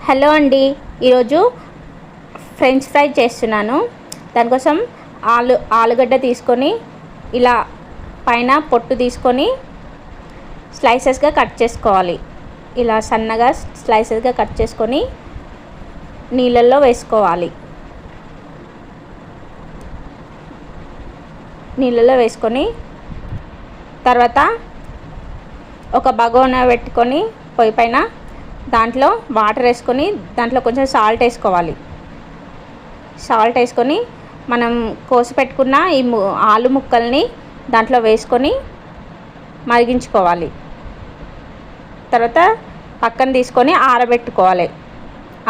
Hello అండి, ఈరోజు French fry చేస్తున్నాను. దానికోసం ఆలుగడ్డ తీసుకొని ఇలా పైన పొట్టు తీసుకొని స్లైసెస్గా కట్ చేసుకోవాలి. ఇలా సన్నగా స్లైసెస్గా కట్ చేసుకొని నీళ్ళల్లో వేసుకోవాలి. నీళ్ళల్లో వేసుకొని తర్వాత ఒక బగోనా పెట్టుకొని పొయ్యి పైన దాంట్లో వాటర్ వేసుకొని దాంట్లో కొంచెం సాల్ట్ వేసుకోవాలి. సాల్ట్ వేసుకొని మనం కోసి పెట్టుకున్న ఈ ఆలు ముక్కల్ని దాంట్లో వేసుకొని మరిగించుకోవాలి. తర్వాత పక్కన తీసుకొని ఆరబెట్టుకోవాలి.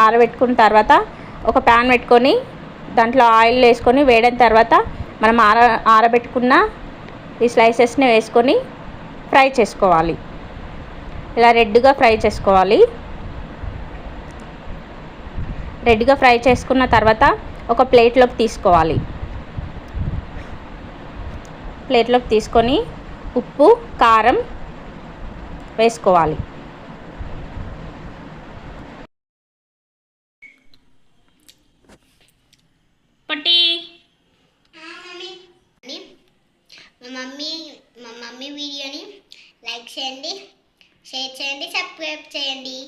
ఆరబెట్టుకున్న తర్వాత ఒక ప్యాన్ పెట్టుకొని దాంట్లో ఆయిల్ వేసుకొని వేడిన తర్వాత మనం ఆరబెట్టుకున్న ఈ స్లైసెస్ని వేసుకొని ఫ్రై చేసుకోవాలి. ఇలా రెడ్గా ఫ్రై చేసుకోవాలి. రెడ్గా ఫ్రై చేసుకున్న తర్వాత ఒక ప్లేట్లోకి తీసుకోవాలి. ప్లేట్లోకి తీసుకొని ఉప్పు కారం వేసుకోవాలి. పట్టి మా మమ్మీ వీడియోని లైక్ చేయండి, షేర్ చేయండి, సబ్స్క్రైబ్ చేయండి.